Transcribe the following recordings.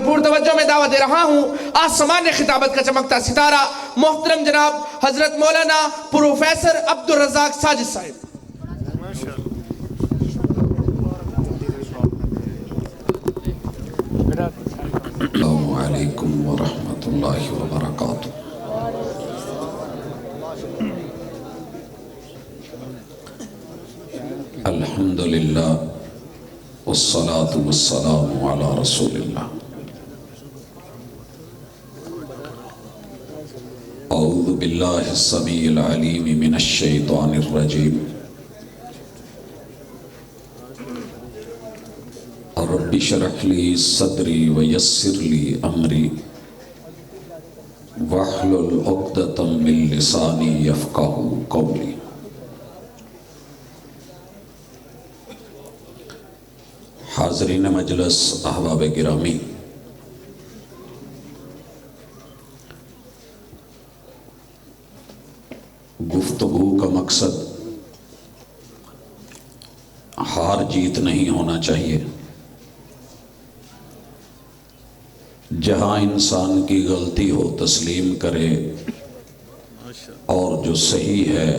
بھرپور توجہ میں دعوت دے رہا ہوں آسمان خطابت کا چمکتا ستارہ محترم جناب حضرت مولانا پروفیسر عبدالرزاق ساجد صاحب۔ السلام علیکم ورحمۃ اللہ وبرکاتہ۔ الحمدللہ والصلاة والسلام علی رسول اللہ۔ اعوذ باللہ السمیع العلیم من الشیطان الرجیم۔ رب اشرح لی صدری ویسر لی امری واحلل عقدۃ من لسانی یفقہوا قولی۔ حاضرین مجلس، احباب گرامی، گفتگو کا مقصد ہار جیت نہیں ہونا چاہیے۔ جہاں انسان کی غلطی ہو تسلیم کرے اور جو صحیح ہے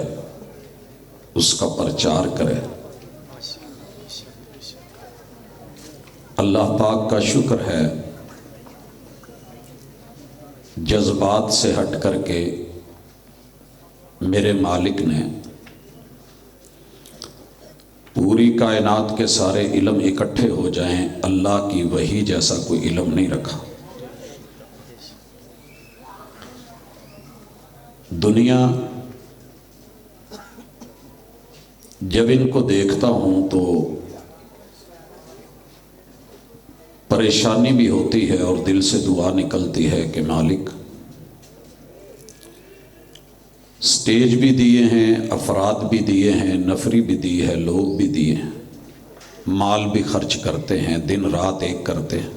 اس کا پرچار کرے۔ اللہ پاک کا شکر ہے، جذبات سے ہٹ کر کے میرے مالک نے پوری کائنات کے سارے علم اکٹھے ہو جائیں، اللہ کی وحی جیسا کوئی علم نہیں رکھا۔ دنیا جب ان کو دیکھتا ہوں تو پریشانی بھی ہوتی ہے اور دل سے دعا نکلتی ہے کہ مالک سٹیج بھی دیے ہیں، افراد بھی دیے ہیں، نفری بھی دی ہے، لوگ بھی دیے ہیں، مال بھی خرچ کرتے ہیں، دن رات ایک کرتے ہیں،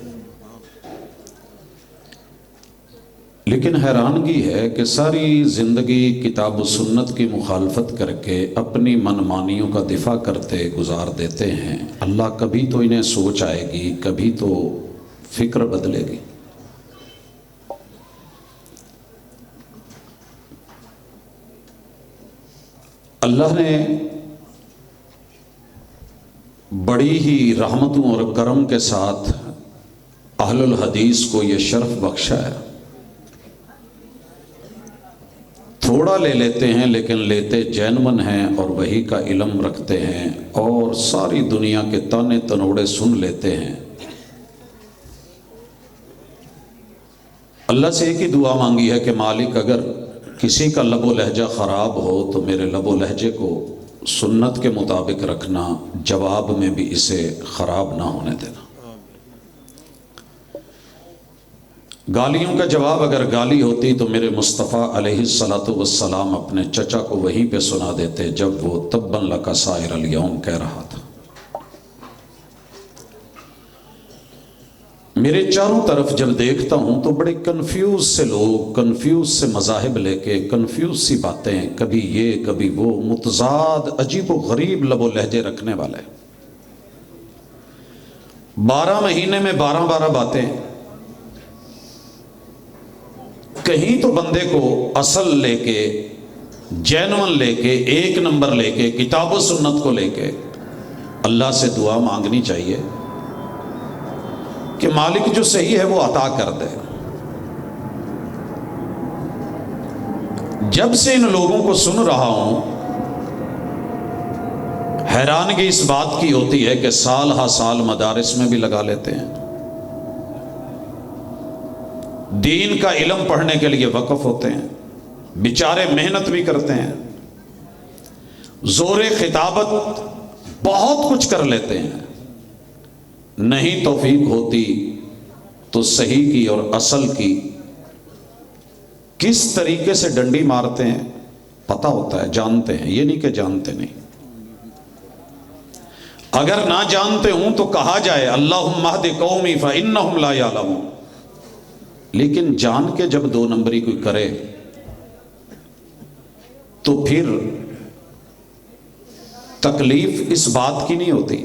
لیکن حیرانگی ہے کہ ساری زندگی کتاب و سنت کی مخالفت کر کے اپنی منمانیوں کا دفاع کرتے گزار دیتے ہیں۔ اللہ کبھی تو انہیں سوچ آئے گی، کبھی تو فکر بدلے گی۔ اللہ نے بڑی ہی رحمتوں اور کرم کے ساتھ اہل الحدیث کو یہ شرف بخشا ہے۔ تھوڑا لے لیتے ہیں لیکن لیتے جینون ہیں اور وحی کا علم رکھتے ہیں اور ساری دنیا کے تانے تنوڑے سن لیتے ہیں۔ اللہ سے ایک ہی دعا مانگی ہے کہ مالک اگر کسی کا لب و لہجہ خراب ہو تو میرے لب و لہجے کو سنت کے مطابق رکھنا، جواب میں بھی اسے خراب نہ ہونے دینا۔ گالیوں کا جواب اگر گالی ہوتی تو میرے مصطفیٰ علیہ السلام اپنے چچا کو وہیں پہ سنا دیتے جب وہ تبا لک سائر الیوم کہہ رہا تھا۔ میرے چاروں طرف جب دیکھتا ہوں تو بڑے کنفیوز سے لوگ، کنفیوز سے مذاہب لے کے، کنفیوز سی باتیں، کبھی یہ کبھی وہ، متضاد عجیب و غریب لب و لہجے رکھنے والے، 12 مہینے میں 12 باتیں۔ کہیں تو بندے کو اصل لے کے، جینون لے کے، ایک نمبر لے کے، کتاب و سنت کو لے کے اللہ سے دعا مانگنی چاہیے کہ مالک جو صحیح ہے وہ عطا کر دے۔ جب سے ان لوگوں کو سن رہا ہوں حیرانگی اس بات کی ہوتی ہے کہ سال ہا سال مدارس میں بھی لگا لیتے ہیں، دین کا علم پڑھنے کے لیے وقف ہوتے ہیں، بیچارے محنت بھی کرتے ہیں، زور خطابت بہت کچھ کر لیتے ہیں، نہیں توفیق ہوتی تو صحیح کی اور اصل کی کس طریقے سے ڈنڈی مارتے ہیں پتہ ہوتا ہے، جانتے ہیں، یہ نہیں کہ جانتے نہیں۔ اگر نہ جانتے ہوں تو کہا جائے اللہم اہد قومی فانہم لا یعلمون، لیکن جان کے جب 2 نمبری کوئی کرے تو پھر تکلیف اس بات کی نہیں ہوتی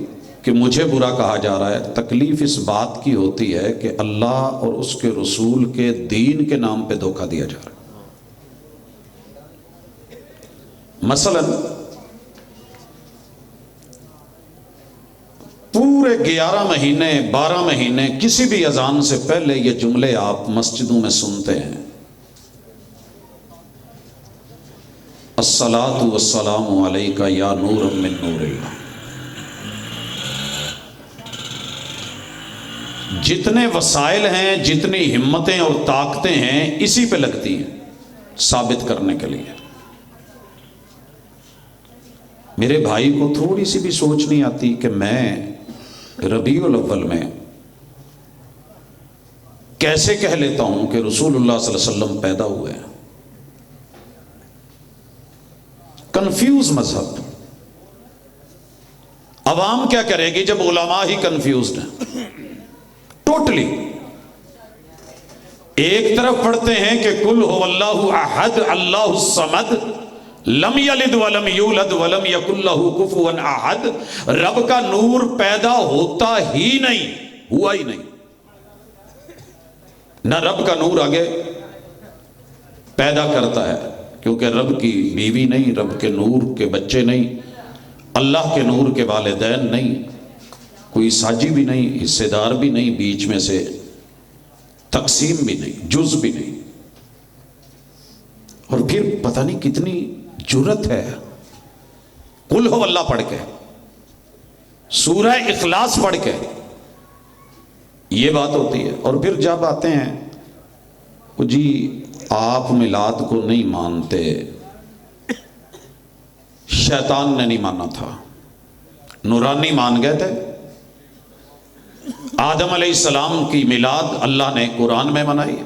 کہ مجھے برا کہا جا رہا ہے، تکلیف اس بات کی ہوتی ہے کہ اللہ اور اس کے رسول کے دین کے نام پہ دھوکہ دیا جا رہا ہے۔ مثلا پورے 11 مہینے 12 مہینے کسی بھی اذان سے پہلے یہ جملے آپ مسجدوں میں سنتے ہیں، الصلاۃ والسلام علیک یا نور من نور اللہ۔ جتنے وسائل ہیں، جتنی ہمتیں اور طاقتیں ہیں، اسی پہ لگتی ہیں ثابت کرنے کے لیے۔ میرے بھائی کو تھوڑی سی بھی سوچ نہیں آتی کہ میں ربیع الاول میں کیسے کہہ لیتا ہوں کہ رسول اللہ صلی اللہ علیہ وسلم پیدا ہوئے ہیں۔ کنفیوز مذہب، عوام کیا کرے گی جب علماء ہی کنفیوزڈ ہیں ٹوٹلی۔ ایک طرف پڑھتے ہیں کہ قل هو اللہ احد اللہ الصمد لم یلد ولم یولد ولم یکن لہ کفوا احد، رب کا نور پیدا ہوتا ہی نہیں، ہوا ہی نہیں، نہ رب کا نور آگے پیدا کرتا ہے، کیونکہ رب کی بیوی نہیں، رب کے نور کے بچے نہیں، اللہ کے نور کے والدین نہیں، کوئی ساجی بھی نہیں، حصے دار بھی نہیں، بیچ میں سے تقسیم بھی نہیں، جز بھی نہیں۔ اور پھر پتہ نہیں کتنی جرت ہے، قل ہو اللہ پڑھ کے، سورہ اخلاص پڑھ کے یہ بات ہوتی ہے۔ اور پھر جب آتے ہیں جی آپ میلاد کو نہیں مانتے، شیطان نے نہیں مانا تھا، نورانی مان گئے تھے۔ آدم علیہ السلام کی میلاد اللہ نے قرآن میں منائی،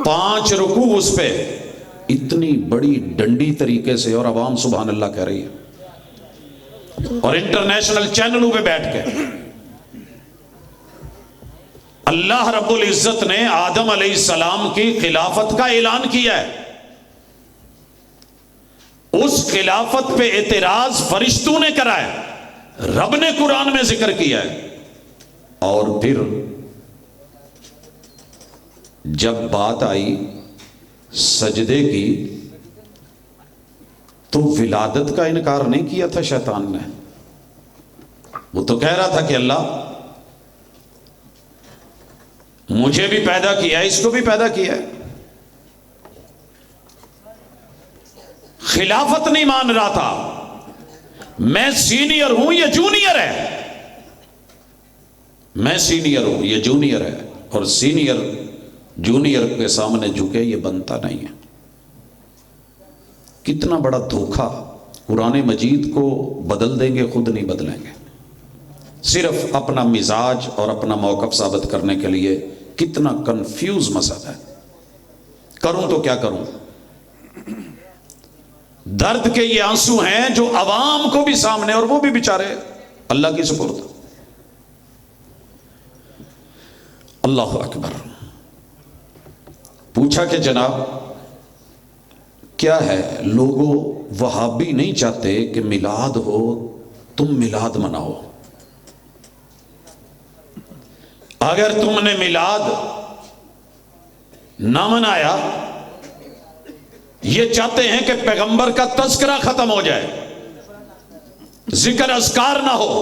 5 رکوع اس پہ اتنی بڑی ڈنڈی طریقے سے، اور عوام سبحان اللہ کہہ رہی ہے، اور انٹرنیشنل چینلوں پہ بیٹھ کے اللہ رب العزت نے آدم علیہ السلام کی خلافت کا اعلان کیا ہے۔ اس خلافت پہ اعتراض فرشتوں نے کرا ہے، رب نے قرآن میں ذکر کیا ہے۔ اور پھر جب بات آئی سجدے کی تو ولادت کا انکار نہیں کیا تھا شیطان نے، وہ تو کہہ رہا تھا کہ اللہ مجھے بھی پیدا کیا ہے، اس کو بھی پیدا کیا ہے۔ خلافت نہیں مان رہا تھا، میں سینئر ہوں یہ جونیئر ہے، میں سینئر ہوں یہ جونیئر ہے، اور سینئر جونیئر کے سامنے جھکے یہ بنتا نہیں ہے۔ کتنا بڑا دھوکہ، قرآن مجید کو بدل دیں گے خود نہیں بدلیں گے، صرف اپنا مزاج اور اپنا موقف ثابت کرنے کے لیے۔ کتنا کنفیوز مذہب ہے، کروں تو کیا کروں۔ درد کے یہ آنسو ہیں جو عوام کو بھی سامنے، اور وہ بھی بیچارے اللہ کی سپرد۔ اللہ اکبر۔ پوچھا کہ جناب کیا ہے، لوگوں وہابی نہیں چاہتے کہ میلاد ہو، تم میلاد مناؤ۔ اگر تم نے میلاد نہ منایا، یہ چاہتے ہیں کہ پیغمبر کا تذکرہ ختم ہو جائے، ذکر اذکار نہ ہو،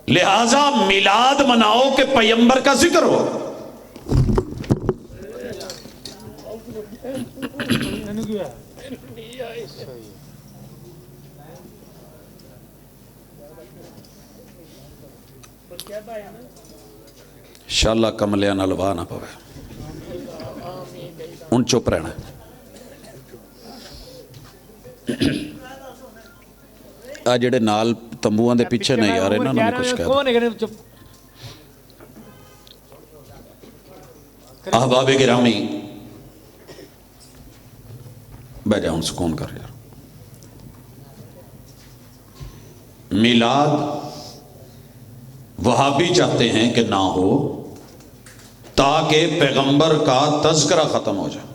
لہذا میلاد مناؤ کہ پیغمبر کا ذکر ہو۔ انشاءاللہ کملیاں نلوا نہ پوے، ان چپ رہنا۔ آ جڑے نال تمبوਆਂ ਦੇ ਪਿੱਛੇ ਨਹੀਂ ਯਾਰ ਇਹਨਾਂ ਨੂੰ ਕੁਝ ਕਹਿ احباب گرامی بہ جاؤں سکون کر یار۔ میلاد وہابی چاہتے ہیں کہ نہ ہو تاکہ پیغمبر کا تذکرہ ختم ہو جائے۔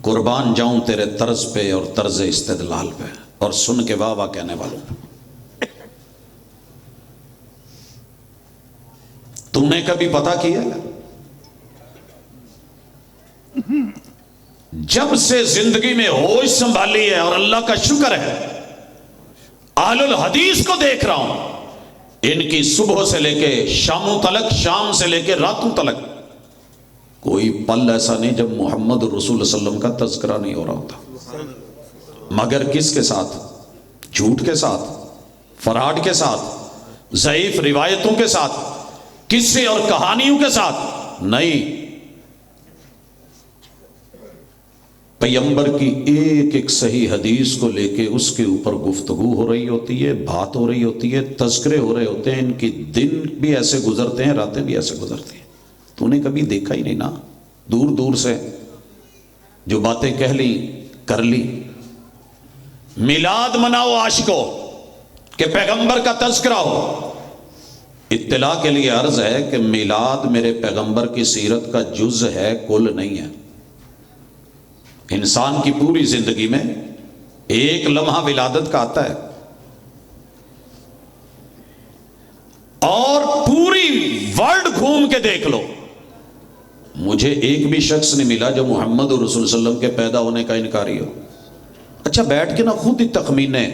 قربان جاؤں تیرے طرز پہ اور طرز استدلال پہ۔ اور سن کے واہ واہ کہنے والوں پر۔ تم نے کبھی پتا کیا ہے جب سے زندگی میں ہوش سنبھالی ہے اور اللہ کا شکر ہے اہل الحدیث کو دیکھ رہا ہوں، ان کی صبح سے لے کے شاموں تلک، شام سے لے کے راتوں تلک کوئی پل ایسا نہیں جب محمد رسول اللہ صلی اللہ علیہ وسلم کا تذکرہ نہیں ہو رہا ہوتا، مگر کس کے ساتھ؟ جھوٹ کے ساتھ، فراڈ کے ساتھ، ضعیف روایتوں کے ساتھ، قصے اور کہانیوں کے ساتھ نہیں۔ پیغمبر کی ایک ایک صحیح حدیث کو لے کے اس کے اوپر گفتگو ہو رہی ہوتی ہے، بات ہو رہی ہوتی ہے، تذکرے ہو رہے ہوتے ہیں، ان کی دن بھی ایسے گزرتے ہیں، راتیں بھی ایسے گزرتی ہیں۔ تو نے کبھی دیکھا ہی نہیں نا، دور دور سے جو باتیں کہہ لی کر لی۔ میلاد مناؤ عاشقو کہ پیغمبر کا تذکرہ ہو۔ اطلاع کے لیے عرض ہے کہ میلاد میرے پیغمبر کی سیرت کا جز ہے، کل نہیں ہے۔ انسان کی پوری زندگی میں ایک لمحہ ولادت کا آتا ہے، اور پوری ورلڈ گھوم کے دیکھ لو، مجھے ایک بھی شخص نہیں ملا جو محمد رسول اللہ صلی اللہ علیہ وسلم کے پیدا ہونے کا انکاری ہو۔ اچھا بیٹھ کے نا خود ہی تخمینے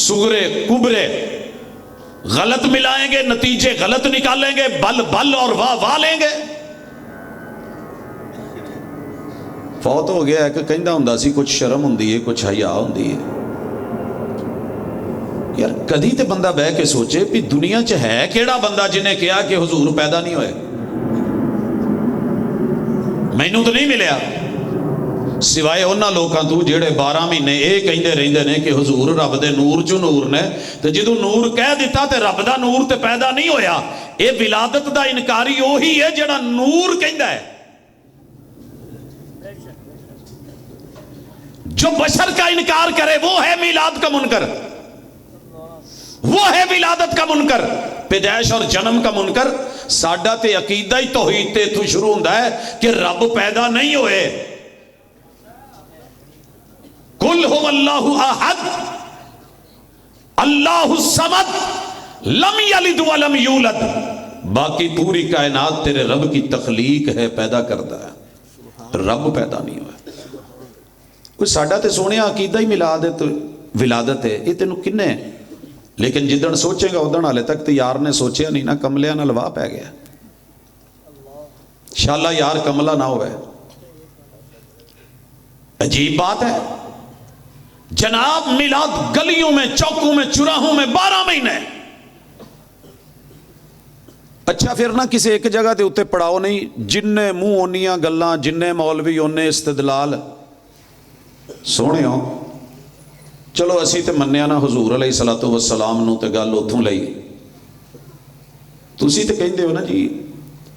سغرے کبرے غلط ملائیں گے، نتیجے غلط نکالیں گے، بل بل اور واہ واہ لیں گے۔ فوت ہو گیا ہے کہ کہندہ ہوں سی کچھ شرم ہوں ہے، کچھ حیا ہوں ہے۔ یار کدی تے بندہ بہ کے سوچے بھی دنیا چ ہے کیڑا بندہ جنہیں کہا کہ حضور پیدا نہیں ہوئے؟ مینوں تو نہیں ملیا، سوائے انہاں لوکاں تو جڑے 12 مہینے یہ کہندے رہندے نے کہ حضور رب دے نور چوں نور نے، تے جدوں نور کہہ دیتا تے رب دا نور تے پیدا نہیں ہویا۔ اے ولادت دا انکاری وہی ہے جڑا نور کہندا ہے۔ جو بشر کا انکار کرے وہ ہے میلاد کا منکر، وہ ہے ولادت کا منکر، پیدائش اور جنم کا منکر۔ ساڈا تے عقیدہ ہی توحید تے تو شروع ہوندا ہے کہ رب پیدا نہیں ہوئے۔ قل هو اللہ احد اللہ الصمد لم یلد ولم یولد۔ باقی پوری کائنات تیرے رب کی تخلیق ہے، پیدا کرتا ہے، رب پیدا نہیں ہوا۔ کوئی ساڈا تے سونے عقیدہ ہی میلاد ہے تو ولادت ہے، یہ تینوں کنے ہے؟ لیکن جدن سوچے گا ادن حالے تک تو یار نے سوچیا نہیں نا، کملیا نال واہ پہ گیا۔ انشاءاللہ یار کملا نہ ہوئے۔ عجیب بات ہے جناب، میلاد گلیوں میں، چوکوں میں، چراہوں میں 12 مہینے۔ اچھا پھر نہ کسی ایک جگہ تے اتے پڑاؤ نہیں، جن منہ اونیاں گلاں، جن مولوی اونے استدلال۔ سونے ہو چلو اسی تے منیا نا حضور علیہ الصلوۃ والسلام نو تے گل اتھوں لئی، تسی تے کہندے ہو نا جی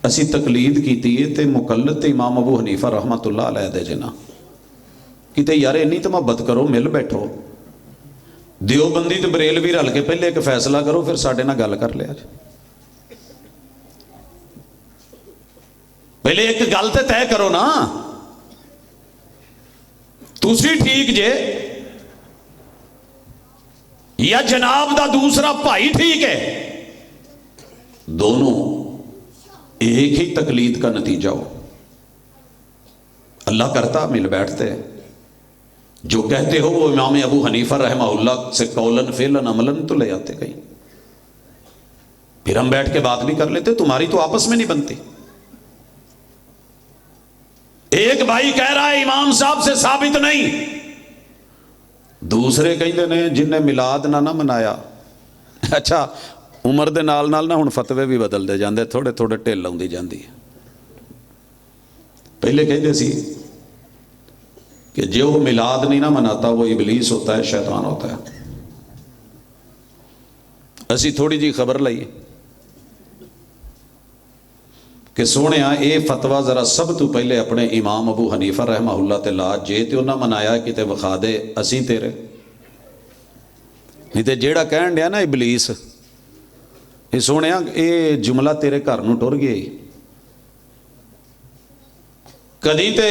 اسی تقلید کیتی ہے تے مقلد تے امام ابو حنیفہ رحمۃ اللہ علیہ دے جنا کتے یار اینی تو محبت کرو، مل بیٹھو، دیوبندی تے بریلوی رل کے پہلے ایک فیصلہ کرو، پھر ساڈے نال گل کر لیا۔ پہلے ایک گل تے طے کرو نا، تسی ٹھیک جے یا جناب دا دوسرا بھائی ٹھیک ہے، دونوں ایک ہی تقلید کا نتیجہ ہو۔ اللہ کرتا مل بیٹھتے، جو کہتے ہو وہ امام ابو حنیفہ رحمہ اللہ سے قولن فعلن عملن تو لے آتے کہیں، پھر ہم بیٹھ کے بات بھی کر لیتے، تمہاری تو آپس میں نہیں بنتی۔ ایک بھائی کہہ رہا ہے امام صاحب سے ثابت نہیں، دوسرے کہندے نے جن نے میلاد نہ منایا۔ اچھا عمر دے نال نال نہ ہن فتوے بھی بدل دے جاندے، تھوڑے تھوڑے ٹھل آوندی جاندی ہے۔ پہلے کہندے سی کہ جو میلاد نہیں نہ مناتا وہ ابلیس ہوتا ہے، شیطان ہوتا ہے۔ اسی تھوڑی جی خبر لئی کہ سونے اے فتویٰ ذرا سب تو پہلے اپنے امام ابو حنیفہ رحمہ اللہ تے لا، جے تے انہاں منایا کتے وکھا دے اسی تیرے، نہیں تے جیڑا کہن ڈیا نا ابلیس، یہ سونے اے جملہ تیرے گھر نو ٹر گئی۔ کدی تے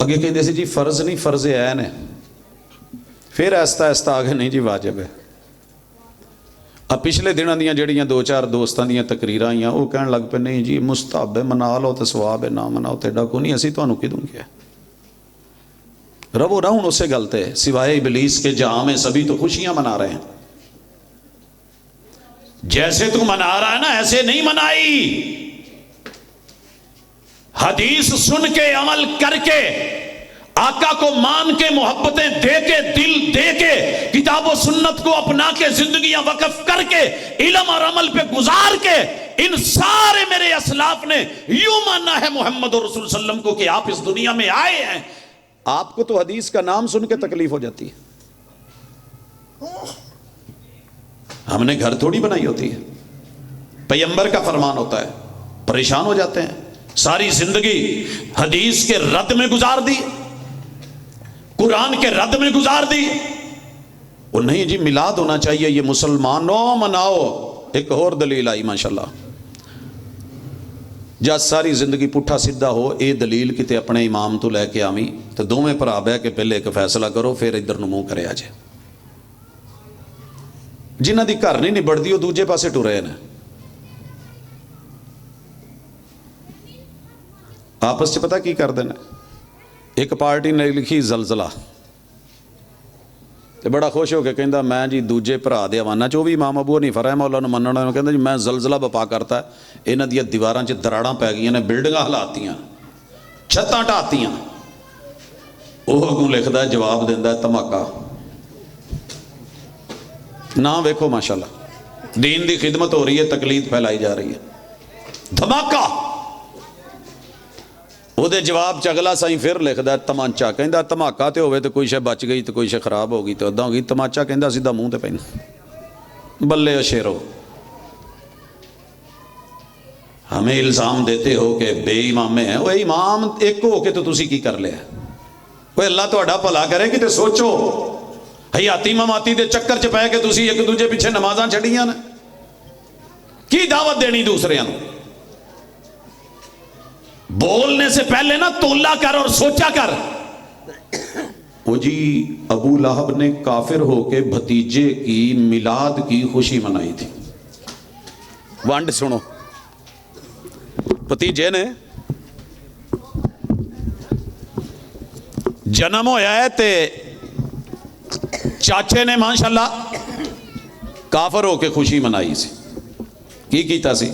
اگے کہتے سی جی فرض نہیں فرض عین ہے، پھر آہستہ آہستہ آگے نہیں جی واجب ہے۔ اب پچھلے دنوں دیاں جڑیاں دو چار دوستاں دیاں تقریراں آئیاں وہ کہن لگ پے نہیں جی مستحب ہے، منا لو تو ثواب ہے، نہ مناؤ تے ڈا کو نہیں، اسی تانوں کدوں کیا ربو رہوں اسے گلتے سوائے ابلیس کے جہاں میں سبھی تو خوشیاں منا رہے ہیں۔ جیسے تو منا رہا ہے نا ایسے نہیں منائی، حدیث سن کے عمل کر کے آقا کو مان کے محبتیں دے کے دل دے کے کتاب و سنت کو اپنا کے زندگیاں وقف کر کے علم اور عمل پہ گزار کے ان سارے میرے اسلاف نے یوں مانا ہے محمد رسول صلی اللہ علیہ وسلم کو کہ آپ اس دنیا میں آئے ہیں۔ آپ کو تو حدیث کا نام سن کے تکلیف ہو جاتی ہے، ہم نے گھر تھوڑی بنائی ہوتی ہے، پیغمبر کا فرمان ہوتا ہے، پریشان ہو جاتے ہیں، ساری زندگی حدیث کے رد میں گزار دی، قرآن کے رد میں گزار دی۔ وہ نہیں جی میلاد ہونا چاہیے، یہ مسلمانوں مناؤ۔ ایک اور دلیل آئی ماشاءاللہ، جا ساری زندگی پٹھا سیدھا ہو، اے دلیل کتے اپنے امام تو لے کے آمی تو دوویں بھرا بہ کے پہلے ایک فیصلہ کرو پھر ادھر نو منہ کرے آجے۔ جنہ دی گھر نہیں نبڑدی وہ دوجے پاسے ٹرے نے، آپس سے پتہ کی کر دینا۔ ایک پارٹی نے لکھی زلزلہ تے بڑا خوش ہو کے کہندا میں جی دوجے بھرا دے حوالے چ بھی امام ابو حنیفہ رحمہ اللہ نوں منن والے کہندا جی میں زلزلہ بپا کرتا ہے، انہاں دیاں دیواراں چ دراڑاں پی گئیاں نے، بلڈنگاں ہلاتیاں، چھتاں ٹاتیاں۔ وہ اگوں لکھدا ہے جواب دیندا ہے دھماکہ۔ نہ ویکھو ماشاءاللہ دین دی خدمت ہو رہی ہے، تقلید پھیلائی جا رہی ہے، دھماکہ۔ وہ دے جواب چگلا سائیں پھر لکھدا ہے تمانچا، کہندا دھماکہ تے ہوئے تو کوئی شے بچ گئی تو کوئی شے خراب ہو گئی تو اداں ہو گئی، تمانچا کہندا سیدھا منہ تے پینا۔ بلے او شیرو، ہمیں الزام دیتے ہو کہ بے امام ہیں، وہ امام ایک ہو کے تو تسی کی کر لیا؟ وہ اللہ تہاڈا بھلا کرے کہ تے سوچو، حیاتی مماتی دے چکر چ پے کے تسی ایک دوجے پیچھے نمازاں چھڑیاں نے، کی دعوت دینی دوسریاں نوں؟ بولنے سے پہلے نا تولا کر اور سوچا کر۔ وہ جی ابو لہب نے کافر ہو کے بھتیجے کی میلاد کی خوشی منائی تھی۔ وانڈ سنو، بھتیجے نے جنم ہویا ہے تے چاچے نے ماشاءاللہ کافر ہو کے خوشی منائی سی۔ کی کیتا سی؟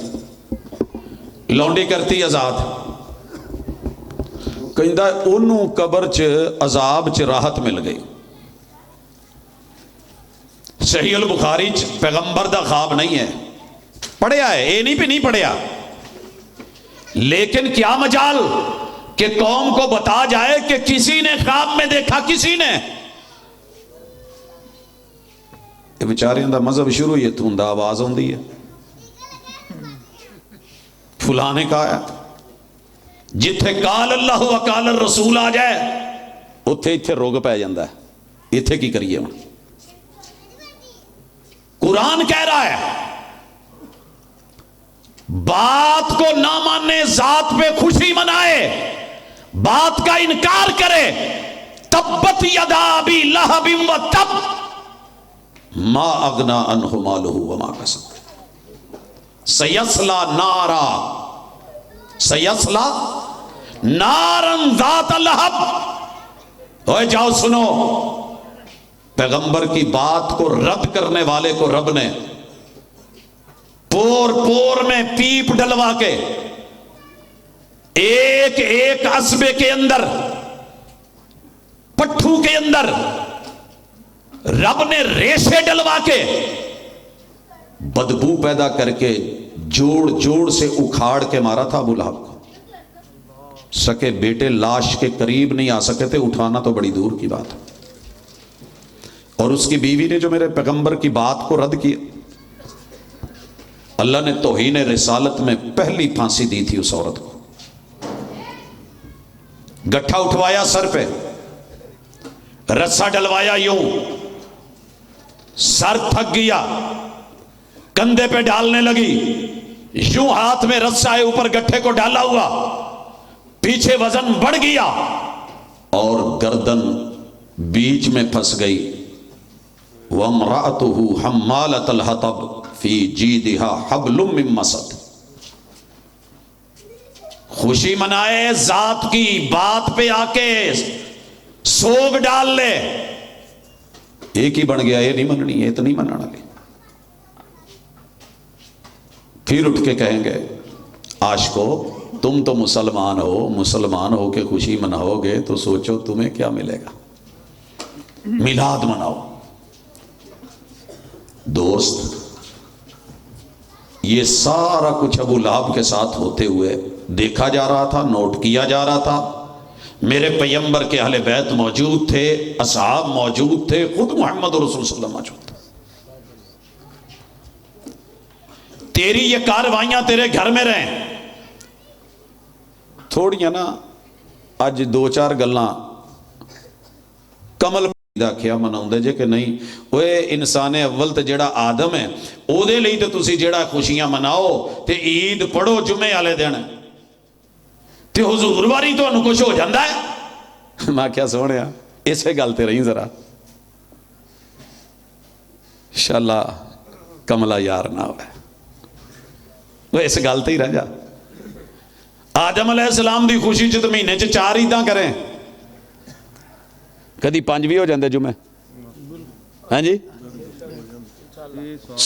لونڈی کرتی آزاد، کہندا انہوں قبر چ عذاب چ راحت مل گئی۔ صحیح البخاری چ پیغمبر دا خواب نہیں ہے، پڑھیا ہے، اے نہیں بھی نہیں پڑھیا، لیکن کیا مجال کہ قوم کو بتا جائے کہ کسی نے خواب میں دیکھا، کسی نے۔ یہ بیچاریاں دا مذہب شروع ہی اتھوں دا آواز ہوندی ہے، فلاں نے کہا ہے، جتھے قال اللہ و قال الرسول آ جائے اتھے اتھے روگ پہ جاندہ ہے۔ اتھے کی کریے ہوں؟ قرآن کہہ رہا ہے بات کو نہ مانے، ذات پہ خوشی منائے، بات کا انکار کرے، تبت یدا ابی لہب و تب ما اغنا عنہ مالہ وما کسب سیصلی نارا سیصلی نارن ذات لہب۔ اوے جاؤ سنو، پیغمبر کی بات کو رد کرنے والے کو رب نے پور پور میں پیپ ڈلوا کے ایک ایک عصبے کے اندر، پٹھو کے اندر رب نے ریشے ڈلوا کے بدبو پیدا کر کے جوڑ جوڑ سے اکھاڑ کے مارا تھا ابو لہب کو۔ سکے بیٹے لاش کے قریب نہیں آ سکے تھے، اٹھانا تو بڑی دور کی بات۔ اور اس کی بیوی نے جو میرے پیغمبر کی بات کو رد کیا، اللہ نے توہین رسالت میں پہلی پھانسی دی تھی اس عورت کو۔ گٹھا اٹھوایا سر پہ، رسا ڈلوایا، یوں سر تھک گیا، کندھے پہ ڈالنے لگی، یوں ہاتھ میں رسا ہے، اوپر گٹھے کو ڈالا ہوا، پیچھے وزن بڑھ گیا، اور گردن بیچ میں پھنس گئی. وَامْرَأَتُهُ حَمَّالَةَ الْحَطَبِ فِي جِيدِهَا حَبْلٌ مِّن مَّسَدٍ. خوشی منائے ذات کی بات پہ آ کے سوگ ڈال لے. ایک ہی بن گیا، یہ نہیں مننی، یہ تو نہیں مننا لی. پھر اٹھ کے کہیں گے عاشقو تم تو مسلمان ہو، مسلمان ہو کے خوشی مناؤ گے تو سوچو تمہیں کیا ملے گا. میلاد مناؤ. دوست یہ سارا کچھ ابو لہب کے ساتھ ہوتے ہوئے دیکھا جا رہا تھا، نوٹ کیا جا رہا تھا. میرے پیغمبر کے اہل بیت موجود تھے، اصحاب موجود تھے، خود محمد رسول صلی اللہ علیہ وسلم موجود تھے. تیری یہ کاروائیاں تیرے گھر میں رہیں. تھوڑیاں نا اج دو چار گلاں کمل کیا مناؤندے جے کہ نہیں. وہ انسان اول تے جڑا آدم ہے او دے لئی تے تسی جڑا خوشیاں مناؤ تے عید پڑھو جمعے والے دن تے حضور واری تانوں کچھ ہو جاندا ہے. میں کیا سونیا اسے گل تے رہی ذرا انشاءاللہ کملا یار نہ ہوئے. وہ اس گل تے ہی رہ جا. آدم علیہ السلام دی خوشی چ مہینے چ 4 عیداں کریں، کدی 5 بھی ہو جاندے جمعے. ہاں جی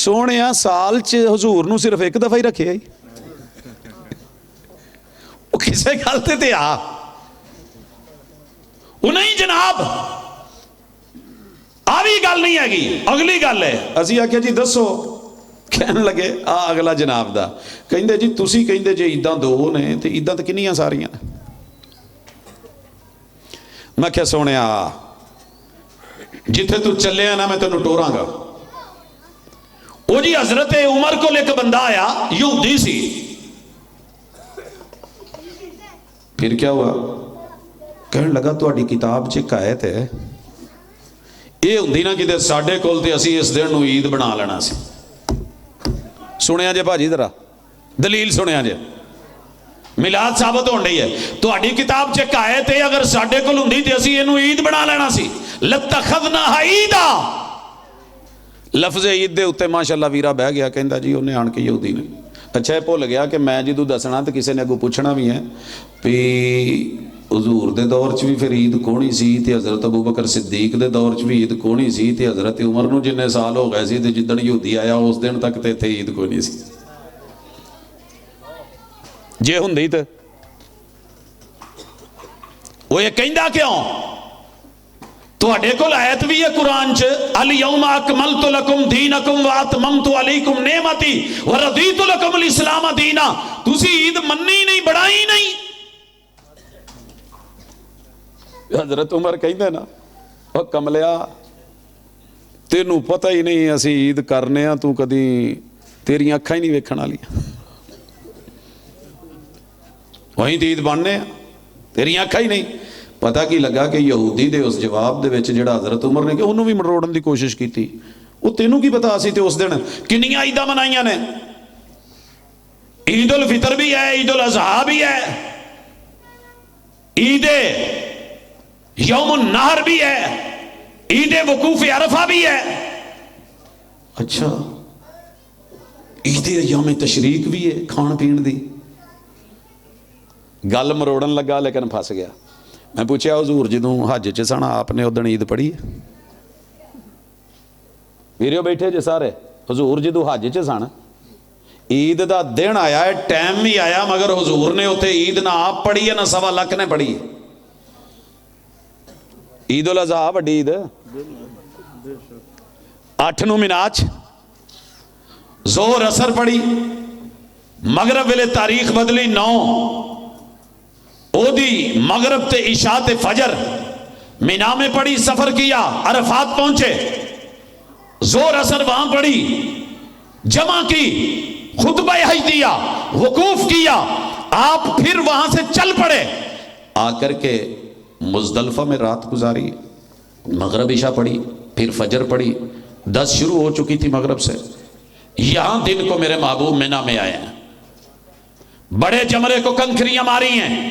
سونے سال چ حضور نو صرف ایک دفعہ ہی رکھے آئی. وہ کسے گل تے آ وہ نہیں جناب آ بھی گل نہیں ہے گی. اگلی گل ہے اسی آخیا جی دسو. کہنے لگے آ اگلا جناب دا کہندے جی تسی کہندے جی عیداں 2 نے تے عیداں تے کنیاں ساریاں. میں کیا سونے آ جتھے تو چلے نا میں تینوں ٹوراں گا. وہ جی حضرت عمر کو ایک بندہ آیا یہودی سی. پھر کیا ہوا؟ کہنے لگا تہاڈی کتاب چ ایک آیت ہے یہ ہوندی نا کتے ساڈے کول تے اسی اس دن نو عید بنا لینا سی. سنیا جے بھاجی ذرا دلیل سنیا جے. میلاد ثابت ہون رہی ہے تہاڈی کتاب چ ایک آیت ہے اگر ساڈے کول ہوندی تے اسی اینو عید بنا لینا سی. لَتَّخَذْنَاهَا عِیدًا. لفظ عید دے اوتے ماشاءاللہ ویرا بہ گیا کہندا جی انہیں آن کے یہودی نے. اچھا یہ بھول گیا کہ میں جدوں دسنا تے کسے نے اگوں پوچھنا بھی ہے بھی حضور دے دور چ بھی پھر عید کونی سی تے حضرت ابو بکر صدیق دے دور چ بھی عید کونی سی تے حضرت عمر نو جنے سال ہو گئے سی تے جدن یہودی آیا اس دن تک تے عید کونی سی. جے ہوندی تے وہ یہ کہندا کیوں؟ تواڈے کول آیت بھی ہے قرآن چ الیوم اکملت لکم دینکم واتممت علیکم نعمتی ورضیت لکم الاسلام دینا. تسی عید منی نہیں بڑائی نہیں. حضرت عمر کہندے نا او کملیا تینوں پتہ ہی نہیں اسی عید کرنے ہاں تو کدی تیری اکھاں ہی نہیں ویکھن والیاں. وہیں تے عید بننے ہاں تیری اکھاں ہی نہیں. پتہ کی لگا کہ یہودی دے اس جواب دے وچ جڑا حضرت عمر نے کہ انہوں بھی مروڑن دی کوشش کی تھی. وہ تینوں کی پتا سی تے اس دن کنیاں عیداں منائیاں نے. عید الفطر بھی ہے، عید الاضحیٰ بھی ہے، عید یوم النہر بھی ہے، عید وقوف عرفہ بھی ہے. اچھا عید یوم تشریق بھی ہے کھان پین دی. گل مروڑن لگا لیکن پھس گیا. میں پوچھا حضور جدوں حج چ سن آپ نے ادن عید پڑھی ہے؟ ویریو بیٹھے جے سارے حضور جدوں حج چ سن عید دا دن آیا ہے ٹائم بھی آیا مگر حضور نے اتنے عید نہ آپ پڑھی ہے نہ 1.25 لاکھ نے پڑھی ہے. عید الاضحیٰ وڈی عید 8 نو مناج زہر اثر پڑھی مغرب ویلے تاریخ بدلی 9 او دی مغرب تے عشاء تے فجر مینا میں پڑھی سفر کیا عرفات پہنچے زور اثر وہاں پڑھی جمع کی خطبہ حج دیا وقوف کیا آپ پھر وہاں سے چل پڑے آ کر کے مزدلفہ میں رات گزاری مغرب عشاء پڑھی پھر فجر پڑھی 10 شروع ہو چکی تھی مغرب سے یہاں دن کو میرے محبوب مینا میں آئے ہیں بڑے جمرے کو کنکریاں ماری ہیں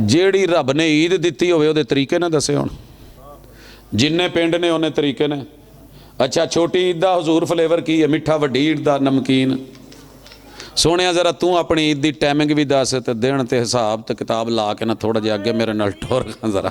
ਜਿਹੜੀ ਰੱਬ ਨੇ ਈਦ ਦਿੱਤੀ ਹੋਵੇ ਉਹਦੇ ਤਰੀਕੇ ਨਾ ਦੱਸੇ ਹੁਣ। ਜਿੰਨੇ ਪਿੰਡ ਨੇ ਉਹਨੇ ਤਰੀਕੇ ਨੇ। ਅੱਛਾ ਛੋਟੀ ਈਦ ਦਾ ਹਜ਼ੂਰ ਫਲੇਵਰ ਕੀ ਹੈ? ਮਿੱਠਾ। ਵੱਡੀ ਈਦ ਦਾ ਨਮਕੀਨ। ਸੋਹਣਿਆ ਜ਼ਰਾ ਤੂੰ ਆਪਣੀ ਈਦ ਦੀ ਟਾਈਮਿੰਗ ਵੀ ਦੱਸ ਤੇ ਦਿਨ ਤੇ ਹਿਸਾਬ ਤੇ ਕਿਤਾਬ ਲਾ ਕੇ ਨਾ ਥੋੜਾ ਜਿਹਾ ਅੱਗੇ ਮੇਰੇ ਨਾਲ ਟੋਰ ਜ਼ਰਾ।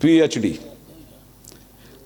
PhD।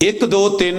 1 2 3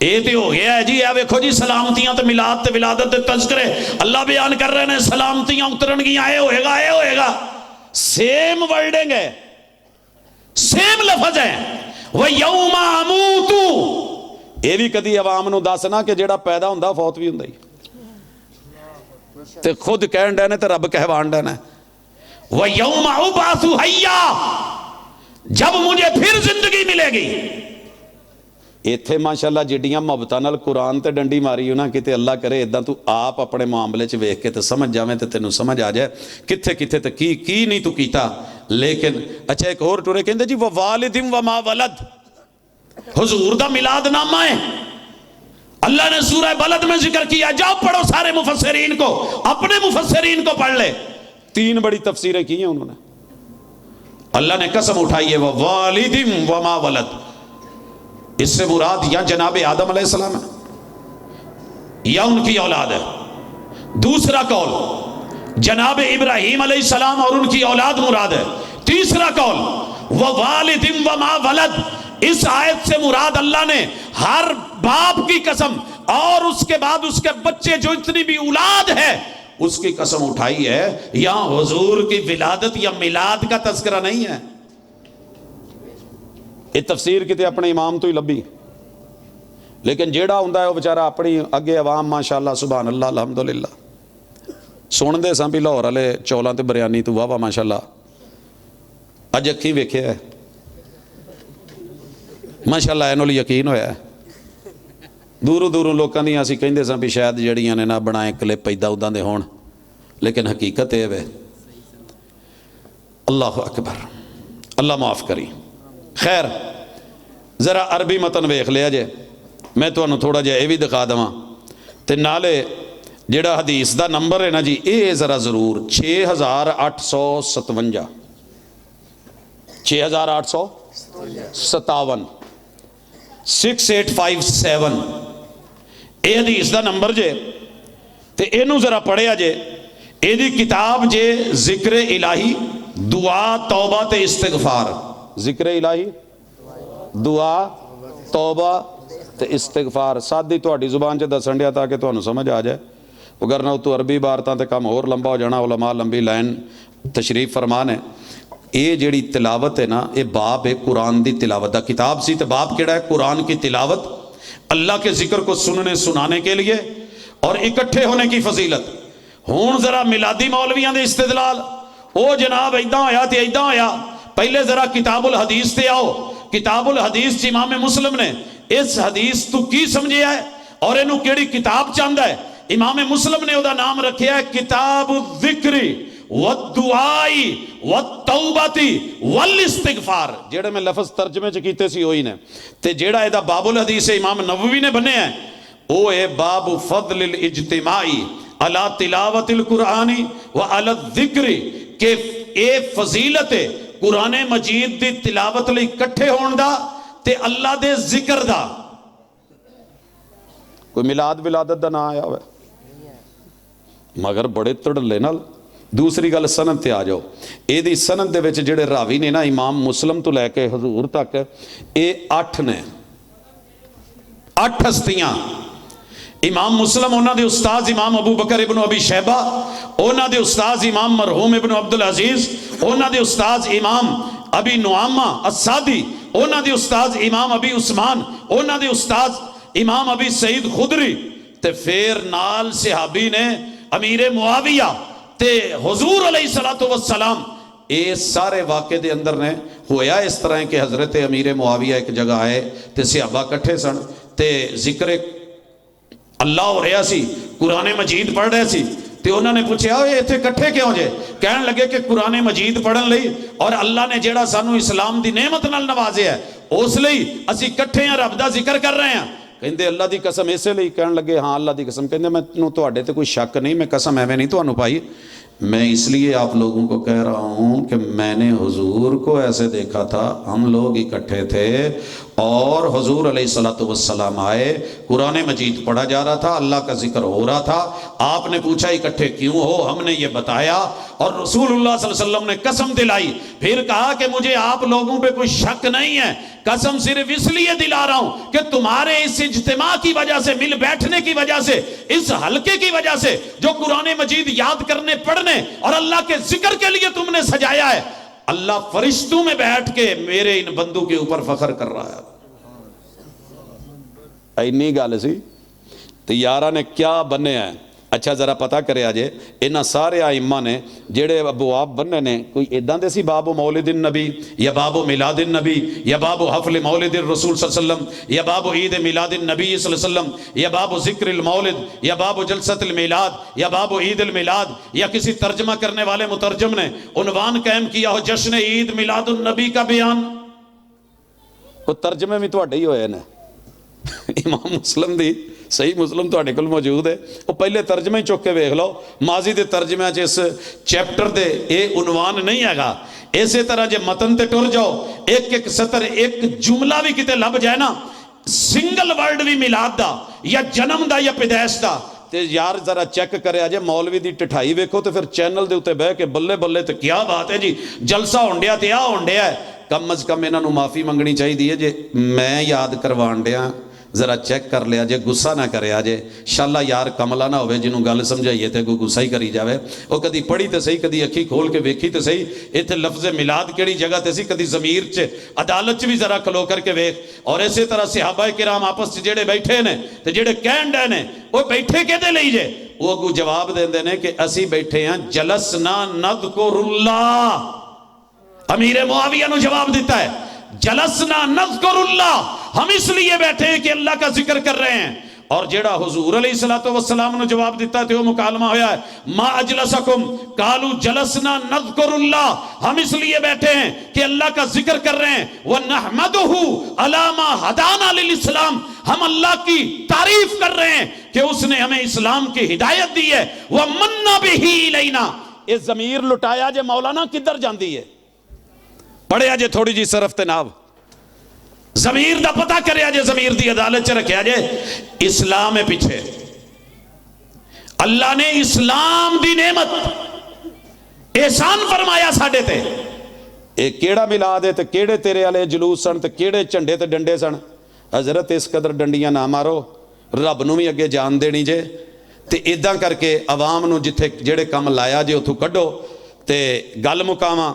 یہ تو ہو گیا ہے جی. اے ویکھو جی سلامتیاں تے میلاد تے ولادت تے تذکرے اللہ بیان کر رہے ہیں سلامتیاں اترن گیاں اے ہوئے گا اے ہوئے گا. سیم ورڈنگ ہے, سیم لفظ ہے. وَيَوْمَ أَمُوتُ یہ بھی کدی عوام نو دسنا کہ جیڑا پیدا ہوندا فوت بھی ہوندا ہی تے خود کہن ڈے نے تے رب کہوان ڈے نے. وَيَوْمَ أُبْعَثُ حَيًّا جب مجھے پھر زندگی ملے گی. ایتھے ماشاءاللہ جڈیاں محبتاں نال قرآن تے ڈنڈی ماری ہو نا کتے اللہ کرے اداں تو آپ اپنے معاملے چ ویکھ کے تے سمجھ جاویں تے تینوں سمجھ آ جائے کتھے کتھے تے کی نہیں تو کیتا. لیکن اچھا ایک اور ٹورے کہندے جی ووالد وما ولد حضور دا میلاد نامہ ہے. اللہ نے سورہ بلد میں ذکر کیا, جاؤ پڑھو سارے مفسرین کو, اپنے مفسرین کو پڑھ لے. 3 بڑی تفسیریں کی ہیں انہوں نے. اللہ نے قسم اٹھائی ہے ووالد وما ولد, اس سے مراد یا جناب آدم علیہ السلام ہے یا ان کی اولاد ہے. دوسرا قول جناب ابراہیم علیہ السلام اور ان کی اولاد مراد ہے. تیسرا قول ووالد وما ولد, اس آیت سے مراد اللہ نے ہر باپ کی قسم اور اس کے بعد اس کے بچے جو اتنی بھی اولاد ہے اس کی قسم اٹھائی ہے. یہاں حضور کی ولادت یا میلاد کا تذکرہ نہیں ہے. یہ تفسیر کتے اپنے امام تو ہی لبھی, لیکن جیڑا ہوندا ہے وہ بیچارہ اپنی اگے عوام ماشاءاللہ سبحان اللہ الحمدللہ سن دے ساں بھی لاہور والے چولاں تے بریانی تو واہ واہ ماشاءاللہ اج اکھیں ویکھیا ہے ماشاءاللہ اینول یقین ہویا ہے. دوروں دوروں لوکاں دی اسی کہندے ساں بھی شاید جڑیاں نے نہ بنائے کلپ پیدا اوداں دے ہون, لیکن حقیقت اے وے. اللہ اکبر, اللہ معاف کری. خیر ذرا عربی متن ویکھ لیا جے, میں تانوں تھوڑا جہا یہ بھی دکھا دواں تے نالے جڑا حدیث دا نمبر ہے نا جی اے ذرا ضرور 6857 6857 6857 اے حدیث دا نمبر جے تے اینو ذرا پڑھیا جے. اے دی کتاب جے ذکر الہی دعا توبہ تے استغفار. ذکر الہی دعا توبہ تے استغفار سادی تہاڈی زبان چ دسن دیا تاکہ تانوں سمجھ آ جائے. وگرنہ تو عربی عبارتاں تے کم اور لمبا ہو جانا. علماء لمبی لائن تشریف فرمان ہے. یہ جیڑی تلاوت ہے نا یہ باب ہے قرآن دی تلاوت دا. کتاب سی تے باب کیڑا ہے قرآن کی تلاوت, اللہ کے ذکر کو سننے سنانے کے لیے اور اکٹھے ہونے کی فضیلت. ہون ذرا میلادی مولویاں دے استدلال او جناب ایداں ہویا تے ایداں ہویا. پہلے ذرا کتاب الحدیث تے آؤ. کتاب الحدیث امام مسلم نے اس حدیث تو کی سمجھے ہے اور انہوں کیڑی کتاب چاہتا ہے. امام مسلم نے دا نام رکھیا ہے کتاب الذکر والدعائی والتوبتی والاستغفار. جیڑے میں لفظ ترجمے چکیتے سی ہوئی نے تے جیڑا دا باب الحدیث امام نووی نے بنے ہیں او اے باب فضل الاجتماعی علی تلاوت القرآن وعلی الذکر کہ اے فضیلت قرآن مجید دی تلاوت لئی کٹھے ہون دا تے اللہ دے ذکر دا. کوئی میلاد ولادت دا نہ آیا ہوئے مگر بڑے تڑلے نال. دوسری گل سند تے آ جاؤ. اے دی سند دے وچ جڑے راوی نے نا امام مسلم تو لے کے حضور تک اے 8 نے 8 ہستیاں. امام مسلم انہاں دے استاذ امام ابو بکر ابن ابی شیبہ, انہاں دے استاذ امام مرحوم ابن عبدالعزیز, انہاں دے استاذ امام ابی نعامہ السادی, انہاں دے استاذ امام ابی عثمان, انہاں دے استاذ امام ابی سعید خدری تے پھر نال صحابی نے امیر معاویہ تے حضور علیہ السلام. اے سارے واقعے دے اندر نے ہویا اس طرح کہ حضرت امیر معاویہ ایک جگہ آئے تے صحابہ کٹھے سن تے ذکر اللہ ہو رہا سی, قرآن مجید پڑھ رہے سی تے انہوں نے پوچھا اے تھے کٹھے کیوں جے؟ کہنے لگے کہ قرآن مجید پڑھن لئی اور اللہ نے جیڑا سانو اسلام دی نعمت نال نوازے ہے اس لئی اسی کٹھے ہیں رب دا ذکر کر رہے ہیں. کہندے اللہ دی قسم ایسے لئی؟ کہنے لگے ہاں اللہ دی قسم. کہندے میں تواڈے تے کوئی شک نہیں, میں قسم ایویں نہیں تانوں پائی, میں اس لیے آپ لوگوں کو کہہ رہا ہوں کہ میں نے حضور کو ایسے دیکھا تھا, ہم لوگ اکٹھے تھے اور حضور علیہ الصلوۃ والسلام آئے, قرآن مجید پڑھا جا رہا تھا, اللہ کا ذکر ہو رہا تھا. آپ نے پوچھا اکٹھے کیوں ہو؟ ہم نے یہ بتایا, اور رسول اللہ صلی اللہ علیہ وسلم نے قسم دلائی. پھر کہا کہ مجھے آپ لوگوں پہ کوئی شک نہیں ہے, قسم صرف اس لیے دلا رہا ہوں کہ تمہارے اس اجتماع کی وجہ سے, مل بیٹھنے کی وجہ سے, اس حلقے کی وجہ سے جو قرآن مجید یاد کرنے, پڑھنے اور اللہ کے ذکر کے لیے تم نے سجایا ہے, اللہ فرشتوں میں بیٹھ کے میرے ان بندوں کے اوپر فخر کر رہا ہے. اینی گل سی تو یارہ نے کیا بننے ہیں. اچھا ذرا پتہ کرے آجے انہاں سارے آئمہ نے جڑے ابواب بننے نے, کوئی اداں دے سی باب مولد النبی یا باب میلاد النبی یا باب حفل مولد الرسول صلی اللہ علیہ وسلم یا باب عید میلاد النبی صلی اللہ علیہ وسلم یا باب ذکر المولد یا باب جلسۃ المیلاد یا باب عید المیلاد, یا کسی ترجمہ کرنے والے مترجم نے عنوان قائم کیا ہو جشن عید میلاد النبی کا بیان. وہ ترجمے بھی تو ہی ہوئے نا. امام مسلم دی صحیح مسلم تو کول موجود ہے, وہ پہلے ترجمہ ہی چک کے ویکھ لو. ماضی دے ترجمے اس چیپٹر دے اے عنوان نہیں ہے گا. اسی طرح جے متن تے ٹر جاؤ, ایک ایک سطر, ایک جملہ بھی کتے لب جائے نا, سنگل ورڈ بھی میلاد دا یا جنم دا یا پیدائش دا, تے یار ذرا چیک کرے آجے مولوی دی ٹٹھائی ویکھو تو پھر چینل دے اتے بہ کے بلے بلے تے کیا بات ہے جی, جلسہ ہونڈیا تے آ ہونڈیا ہے. کم از کم انہاں نو معافی منگنی چاہیے دی ہے جے میں یاد کروان ڈیا, ذرا چیک کر لیا جے, غصہ نہ کرے آجے. شاللہ یار کملا نہ ہوئے جنہوں گل سمجھائیے تے کوئی غصہ ہی کری جاوے. وہ کدی پڑھی تے صحیح, کدی اکھی کھول کے ویکھی تے صحیح, ایتھے لفظ میلاد کیڑی جگہ تے سی, کدی ضمیر چ عدالت چ بھی ذرا کھلو کر کے ویکھ. اور اسی طرح صحابہ کرام آپس چ جڑے بیٹھے نے تے جڑے کہن ڈے نے, وہ بیٹھے کہدے لئی جے, وہ اگوں جواب دیندے نے کہ اسی بیٹھے ہیں جلسنا نذکر اللہ. امیر معاویہ نے جواب دیتا ہے جلسنا نذکر اللہ, ہم اس لیے بیٹھے ہیں کہ اللہ کا ذکر کر رہے ہیں. اور جیڑا حضور علیہ السلام نے جواب دیتا ہے وہ مکالمہ ہویا ہے, ما اجلسکم قالوا جلسنا نذکر اللہ, ہم اس لیے بیٹھے ہیں کہ اللہ کا ذکر کر رہے ہیں. وَنَحْمَدُهُ عَلَى مَا هَدَانَا لِلْإِسْلَامِ, ہم اللہ کی تعریف کر رہے ہیں کہ اس نے ہمیں اسلام کی ہدایت دی ہے. وَمَنَّ بِهِ إِلَيْنَا, یہ ضمیر لٹایا جے مولانا کدھر جاندی ہے, پڑھے آجے تھوڑی جی صرف تناب, ضمیر دا پتہ کرے آجے, ضمیر دی عدالت چ رکھے آجے. اسلام ہے پیچھے, اللہ نے اسلام دی نعمت احسان فرمایا ساڑھے تے. ایک کیڑا میلاد ہے تے کیڑے تیرے والے جلوس سن تے کیڑے جھنڈے تے ڈنڈے سن. حضرت اس قدر ڈنڈیاں نہ مارو, رب نو بھی اگے جان دینی جے, تے ادھاں کر کے عوام نو جتھے جڑے کام لایا جے اتھوں کڈو تے گل مکاواں.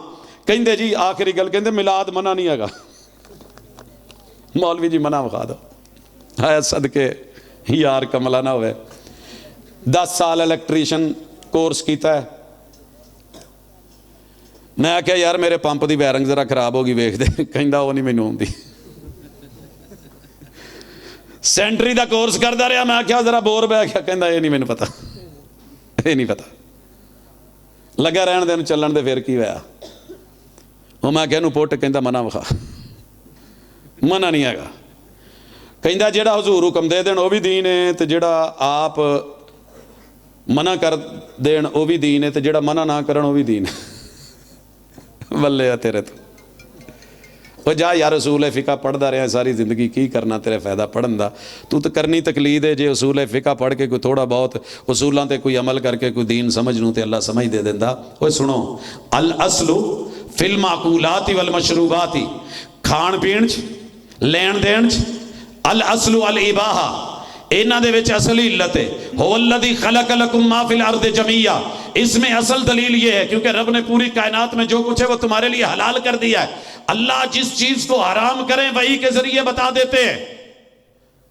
کہندے جی آخری گل کہندے میلاد منع نہیں ہے گا. مولوی جی منع مخا دو, ہے صدقے یار کملا نہ ہوئے. 10 سال الیکٹریشن کورس کیتا ہے, میں کہا یار میرے پمپ دی بیرنگ ذرا خراب ہوگی ویکھ دے, کہندا وہ نہیں مینوں آوندی. سینٹری دا کورس کردا رہیا, میں کہا ذرا بور بہ گیا, کہندا یہ نہیں مینوں پتہ, یہ نہیں پتہ. لگا رہن دے چلن دے پھر کی ہویا. وہ میں کہنوں پوٹ, کہندا منع مخا, منع نہیں ہے گا. کہندا جیڑا حضور حکم دے دین وہ بھی دین ہے, تے جیڑا آپ منع کر دین وہ بھی دین ہے, تے جیڑا منع نہ کرن وہ بھی دین ہے. بلے ہے تیرے تو. وہ جا یا رسول فقہ پڑھدا رہا ساری زندگی, کی کرنا تیرے فائدہ پڑھن دا. تو کرنی تقلید ہے جے اصول فقہ پڑھ کے کوئی تھوڑا بہت اصولاں تے کوئی عمل کر کے کوئی دین سمجھ نوں تے اللہ سمجھ دے دیندا. وہ سنو, الاصل فی المعقولات والمشروبات, کھان پین چ لین دین چ, الاصل الاباحہ, انہاں دے وچ اصل علت ہے. هو الذی خلق لکم ما فی الارض جمیعا, اس میں اصل دلیل یہ ہے کیونکہ رب نے پوری کائنات میں جو کچھ ہے وہ تمہارے لیے حلال کر دیا ہے. اللہ جس چیز کو حرام کریں وہی کے ذریعے بتا دیتے ہیں.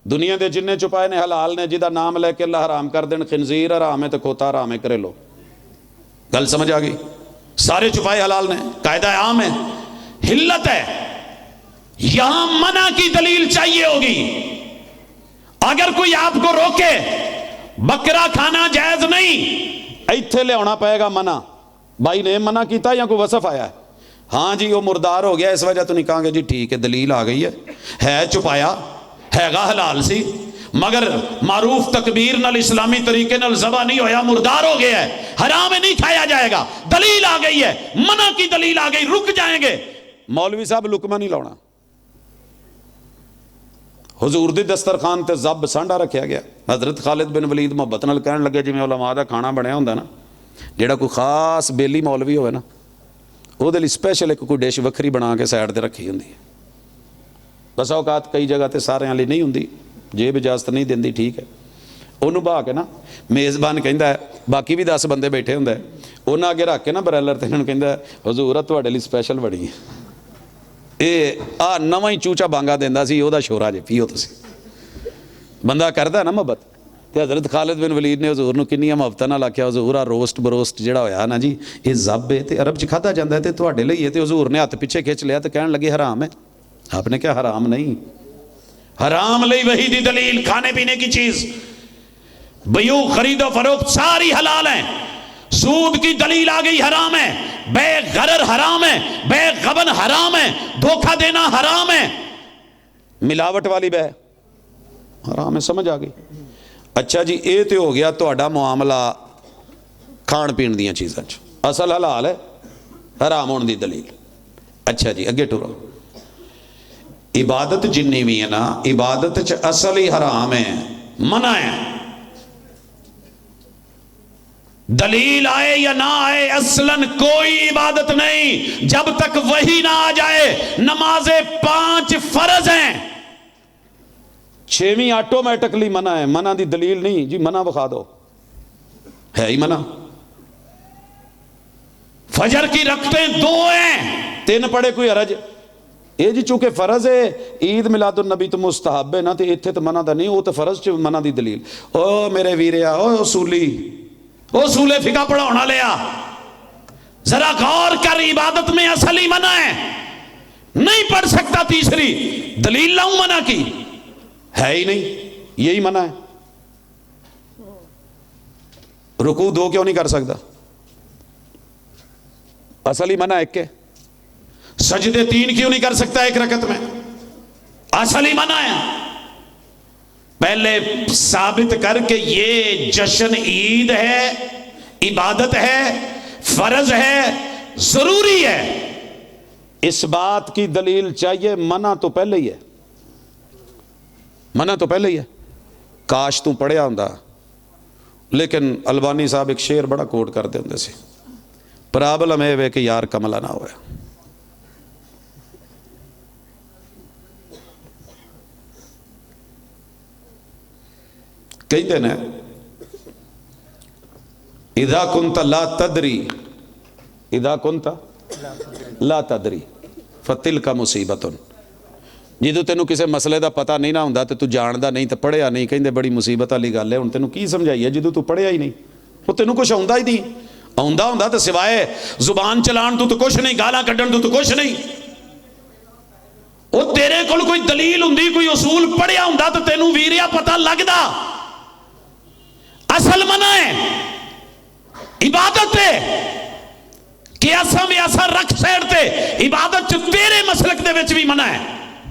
دنیا دے جننے چھپائے نے حلال نے, جدا نام لے کے اللہ حرام کر دین, خنزیر حرام ہے تو کھوتا حرام ہے, کرے لو. گل سمجھ آ گئی؟ سارے چھپائے حلال نے, قاعدہ عام ہے. حلت ہے, یہاں منع کی دلیل چاہیے ہوگی. اگر کوئی آپ کو روکے بکرا کھانا جائز نہیں, ایتھے لے ہونا پائے گا منع. بھائی نے منع کیتا یا کوئی وصف آیا ہے, ہاں جی وہ مردار ہو گیا اس وجہ تو نہیں کہاں گے جی ٹھیک ہے دلیل آ گئی ہے چھپایا ہے گا حلال سی, مگر معروف تکبیر نال اسلامی طریقے نال ذبح نہیں ہویا, مردار ہو گیا ہے, حرام ہے نہیں کھایا جائے گا. دلیل آ گئی ہے, منع کی دلیل آ گئی, رک جائیں گے. مولوی صاحب لکمہ نہیں لاؤنا, حضور دی دسترخوان تے زب سانڈا رکھیا گیا. حضرت خالد بن ولید محبت نال کہن لگے جویں علماء دا کھانا بنیا ہوندا نا, جیڑا کوئی خاص بیلی مولوی ہوئے نا وہ دے لئی سپیشل ایک کوئی ڈش وکھری بنا کے سائڈ تے رکھی ہوندی ہے. بس اوقات کئی جگہ تے سارے لئی نہیں ہوندی, جیب اجازت نہیں دیندی, ٹھیک ہے. انہوں بہا کے نا میزبان کہندا ہے, باقی بھی 10 بندے بیٹھے ہوندے, انہاں اگے رکھ کے نا برائلر تے انہوں کہندا ہے حضور تواڈے لئی سپیشل بڑی ہے. اے آ نواں ہی چوچا بانگا دیندا سی, او دا شورا جے پیو تسی. بندہ کردا نا محبت. تے حضرت خالد بن ولید نے حضور نو کنیاں محبتاں نال آکھیا حضور آ روسٹ بروسٹ جڑا ہویا نا جی اے زب ہے تے عرب چ کھادا جاندا ہے تے تواڈے لئی ہے. تے حضور نے ہاتھ پیچھے کھچ لیا تے کہن لگے حرام ہے. آپ نے کہا حرام نہیں, حرام لئی وہی دی دلیل کھانے پینے کی چیز, بیو خرید و فروخت ساری حلال ہیں. سود کی دلیل آ گئی حرام ہے, بے غرر حرام ہے, بے غبن حرام ہے, دھوکہ دینا حرام ہے, ملاوٹ والی بے حرام ہے. سمجھ آ گئی. اچھا جی اے تے ہو گیا تہاڈا معاملہ کھان پین دیاں چیزاں چ, اصل حلال ہے, حرام ہون دی دلیل. اچھا جی اگے ٹرو. عبادت جنی بھی ہے نا, عبادت چ اصل ہی حرام ہے, منع ہے. دلیل آئے یا نہ آئے اصلاً کوئی عبادت نہیں جب تک وہی نہ آ جائے. نمازیں 5 فرض ہیں, 6ویں آٹومیٹکلی منع ہے. منع دی دلیل نہیں جی, منع بخا دو, ہے ہی منع. فجر کی رکعتیں 2 ہیں, 3 پڑھے کوئی حرج. یہ جی چونکہ فرض ہے, عید میلاد النبی تو مستحب ہے نا, تو اتنے تو منع دا نہیں, وہ تو فرض چ منع دی دلیل. او میرے ویریا, او اصولی, او اصول فقہ پڑھاونا لیا, ذرا غور کر, عبادت میں اصل ہی منع ہے, نہیں پڑھ سکتا. تیسری دلیل لاؤں منع کی, ہے ہی نہیں, یہی منع ہے. رکوع 2 کیوں نہیں کر سکتا, اصل ہی منع ایک کے. سجدے 3 کیوں نہیں کر سکتا ایک رکعت میں, اصل ہی منع ہے. پہلے ثابت کر کے یہ جشن عید ہے, عبادت ہے, فرض ہے, ضروری ہے. اس بات کی دلیل چاہیے. منع تو پہلے ہی ہے, منع تو پہلے ہی ہے. کاش تو پڑھیا ہوندا. لیکن البانی صاحب ایک شعر بڑا کوٹ کرتے ہوندے سی, پرابلم اے وے کہ یار کملا نہ ہوئے. کہتے ہیں اذا کنت لا تدری, اذا کنت لا تدری فتلک مصیبت. جدو تینوں کسی مسئلے دا پتہ نہیں نہ ہوندا تے تو جاندا نہیں تے پڑھیا نہیں, کہندے بڑی مصیبت والی گل ہے. ہن تینوں کی سمجھائیے جدو تو پڑھیا ہی نہیں, وہ تینوں کچھ آوندا ہی نہیں. آوندا ہوندا تے سوائے زبان چلان تو کچھ نہیں, گالاں کڈن تو کچھ نہیں. وہ تیرے کول کوئی دلیل ہوندی, کوئی اصول پڑھیا ہوندا تے تینوں ویریا پتہ لگدا. اصل منع ہے, عبادت ہے. قیاساں میں ایسا رکھ سیڑ تے, عبادت جو تیرے مسلک دے وچ بھی منع ہے,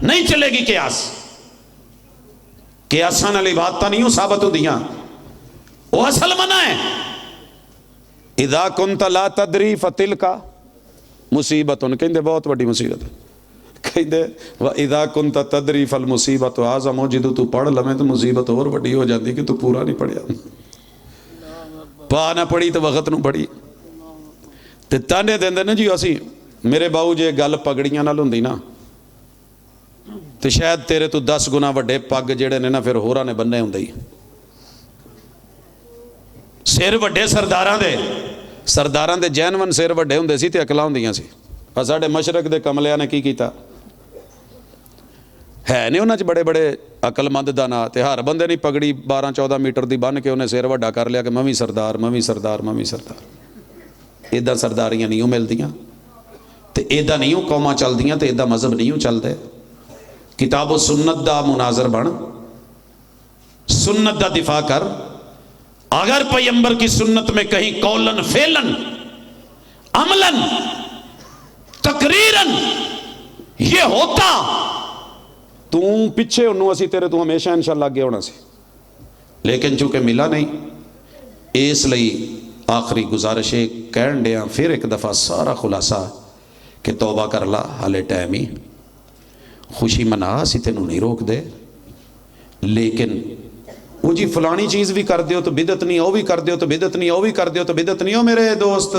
نہیں چلے گی قیاس. قیاساں نال عبادتاں نہیں ثابت ہوندیاں, وہ اصل منع ہے. اذا کنت لا تدری فتلک مصیبت, کہندے بہت بڑی مصیبت ہے. کہندے اذا کنت تدری فالمصیبت اعظم, جدو تو پڑھ لویں تو مصیبت اور بڑی ہو جاندی کہ تو پورا نہیں پڑھیا. پا نہ پڑھی تو وقت نو پڑھی. تے تانے دیندے نا جی اسی, میرے باؤ جے گل پگڑیاں نال ہوندی نا تے شاید تیرے تو 10 گنا وڈے پگ جڑے نے نا پھر ہوراں نے بننے ہوندے. سر وڈے سرداراں دے جینون سر وڈے ہوندے سی تے اکلاں ہوندیاں سی. پر ساڈے مشرق دے کملیاں نے کی کیتا, ہے نہیں انہاں چ بڑے بڑے عقل مند دانا, تے ہر بندے نہیں پگڑی 12-14 میٹر دی بن کے انہیں سر وڈا کر لیا کہ میں وی سردار, میں وی سردار, میں وی سردار. ایداں سرداریاں نہیں ملدیاں, تے ایداں نہیں قوماں چلدیاں, تے ایداں مذہب نہیں چلدے. کتاب و سنت دا مناظر بن, سنت دا دفاع کر. اگر پیغمبر کی سنت میں کہیں قولن فعلن عملن تقریرن یہ ہوتا تو پیچھے انہوں اسی تیرے تو ہمیشہ انشاءاللہ آگے ہونا سی, لیکن چونکہ ملا نہیں. اس لئی آخری گزارش کہن دیا پھر ایک دفعہ سارا خلاصہ کہ توبہ کر لا, حالے ٹائم ہی, خوشی منا, اسی تینوں نہیں روک دے. لیکن وہ جی فلانی چیز بھی کر دیو تو بدعت نہیں، وہ بھی کر دیو تو بدعت نہیں، وہ بھی کر دیو تو بدعت نہیں. ہو میرے دوست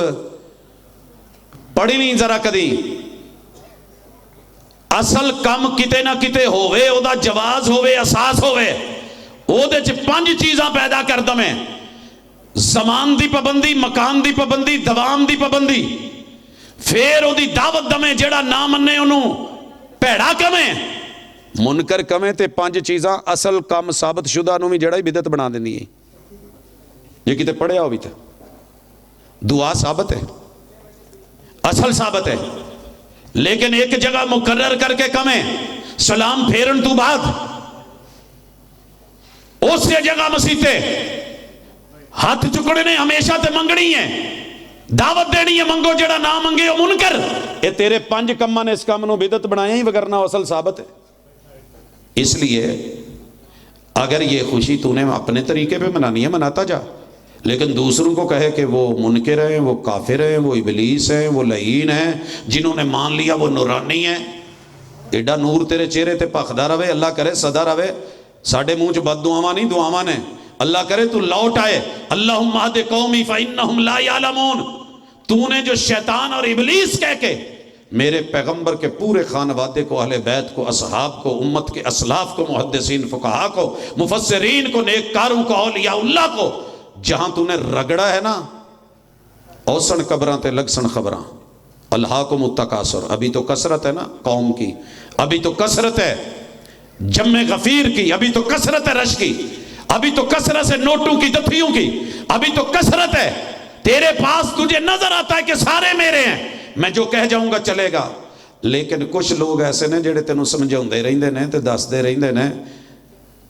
پڑھی نہیں ذرا کدی. اصل کم کتے نہ کتے ہوئے، او دا جواز ہوئے، اساس ہوئے، او دے چ 5 چیزاں پیدا کر دمیں: زمان دی پابندی، مکان دی پابندی، دوام دی پابندی. پھر او دی دعوت دمیں جیڑا نہ مننے انہوں پیڑا کمیں، منکر کمیں. تے 5 چیزاں اصل کم ثابت شدہ نو بھی جڑا ہی بدعت بنا دینی ہے. یہ کتے پڑھیا ہو بھی تھا. دعا ثابت ہے، اصل ثابت ہے، لیکن ایک جگہ مقرر کر کے کمیں. سلام پھیرن تو بعد اس جگہ مسیتے ہاتھ چکڑے نے ہمیشہ تے منگنی ہے، دعوت دینی ہے، منگو جڑا نہ منگے او منکر. اے تیرے 5 کماں نے اس کام نو بدعت بنایا ہی، وگرنہ اصل ثابت ہے. اس لیے اگر یہ خوشی تو نے اپنے طریقے پہ منانی ہے مناتا جا، لیکن دوسروں کو کہے کہ وہ منکر ہیں، وہ کافر ہیں، وہ ابلیس ہیں، وہ لعین ہیں، جنہوں نے مان لیا وہ نورانی ہیں. ایڈا نور تیرے چہرے تے پخدا رہے، اللہ کرے سدا رہے. ساڑھے منہ چ بد دعاواں نہیں، دعاواں نے. اللہ کرے تو لوٹ آئے. اللہم اہد قومی فإنہم لا یعلمون. تو نے جو شیطان اور ابلیس کہہ کے میرے پیغمبر کے پورے خانوادے کو، اہل بیت کو، اصحاب کو، امت کے اسلاف کو، محدثین فقہا کو، مفسرین کو، نیککاروں کو، اولیاء اللہ کو، جہاں تو نے رگڑا ہے نا، اوسن قبراں تے لگسن خبراں. الہاکم التکاثر. ابھی تو کثرت ہے نا قوم کی، ابھی تو کثرت ہے جمع غفیر کی، ابھی تو کثرت ہے رش کی، ابھی تو کثرت ہے نوٹوں کی، دفیوں کی، ابھی تو کثرت ہے. تیرے پاس تجھے نظر آتا ہے کہ سارے میرے ہیں، میں جو کہہ جاؤں گا چلے گا. لیکن کچھ لوگ ایسے نے جڑے تینوں سمجھاؤں دے رہندے نے تے دس دے رہندے نے،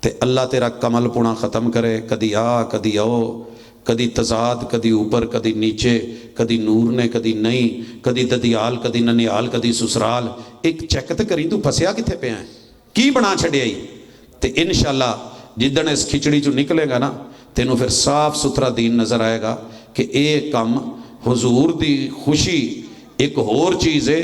تے اللہ تیرا کمل پونا ختم کرے. کدی آ کدی او، کدی تضاد، کدی اوپر کدی نیچے، کدی نور نے کدی نہیں، کدی ددیال کدی ننیال کدی سسرال. ایک چیک تے کری تو پھسیا کتھے پہ ہیں، کی بنا چھڑیا ہی. تے انشاءاللہ جدن اس کھچڑی جو نکلے گا نا، تینوں پھر صاف ستھرا دین نظر آئے گا کہ اے کم حضور دی خوشی ایک اور چیز ہے.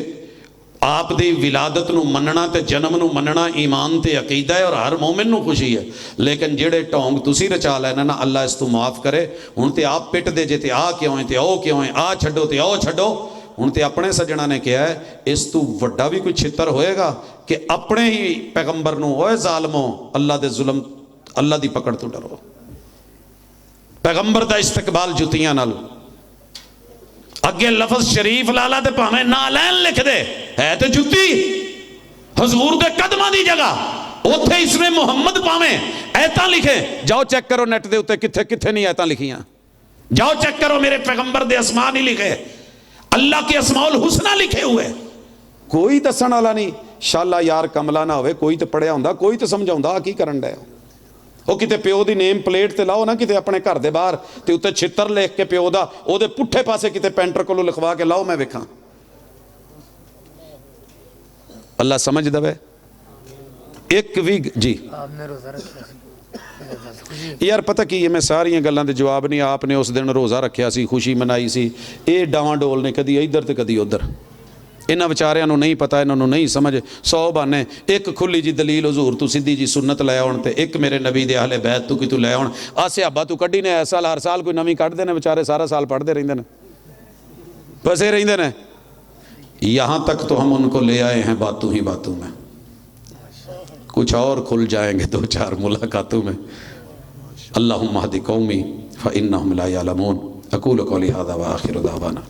آپ دی ولادت نو مننا تے جنم نو مننا ایمان تے عقیدہ ہے اور ہر مومن نو خوشی ہے. لیکن جڑے ٹونگ تسی رچا لینا نا، اللہ اس تو معاف کرے. ہن تے آپ پٹ دے جے تے آ کیوں ہیں تے او کیوں ہیں، آ چھڈو تے او چھڈو. ہن تے اپنے سجنا نے کہا ہے اس تو وڈا بھی کوئی چھتر ہوئے گا کہ اپنے ہی پیغمبر نو اوے ظالمو اللہ دے ظلم، اللہ دی پکڑ تو ڈرو. پیغمبر دا استقبال جتیاں نال. اگے لفظ شریف لالا تے پاویں نالین لکھ دے، ہے تے جتی حضور دے قدماں دی جگہ. اوتھے اس میں محمد پاویں ایتاں لکھے. جاؤ چیک کرو نیٹ دے اوتے کتھے کتھے نہیں ایتاں لکھیاں. جاؤ چیک کرو میرے پیغمبر دے اسماء نہیں لکھے، اللہ کے اسماء الحسنہ لکھے ہوئے. کوئی دسن والا نہیں. شالا یار کملا نہ ہوئے، کوئی تے پڑھیا ہوندا، کوئی تے سمجھاوندا کی کرن ڈے. وہ کتے پیو دی نیم پلیٹ تے لاؤ نا، کتے اپنے گھر دے باہر تے اتے چھتر لکھ کے پیو دا او دے پٹھے پاسے کتے پینٹر کولو لکھوا کے لاؤ، میں ویکھاں. اللہ سمجھ دے. ایک بھی جی یار پتہ کی میں ساری گلاں دے جواب نہیں. آپ نے اس دن روزہ رکھیا سی، خوشی منائی سی، اے ڈاواں ڈول نے کدی ادھر تے کدی ادھر. انہاں بیچاریاں نو نہیں پتہ، انہاں نو نہیں سمجھ. 100 بہانے. ایک کھلی جی دلیل حضور تو سیدھی جی سنت لے آن تے ایک میرے نبی دے اہل بیت تو کی تو لے آن. آ صحابہ تو کڈی نے ایسا ہر سال کوئی نویں کڈ دے نے، بیچارے سارا سال پڑھتے رہندے نے، پسے رہندے نے. یہاں تک تو ہم ان کو لے آئے ہیں باتوں ہی باتوں میں، کچھ اور کھل جائیں گے 2-4 ملاقاتوں میں. اللہم اہد قومی فإنہم لا یعلمون. اقول قولی ھذا وآخر دعوانا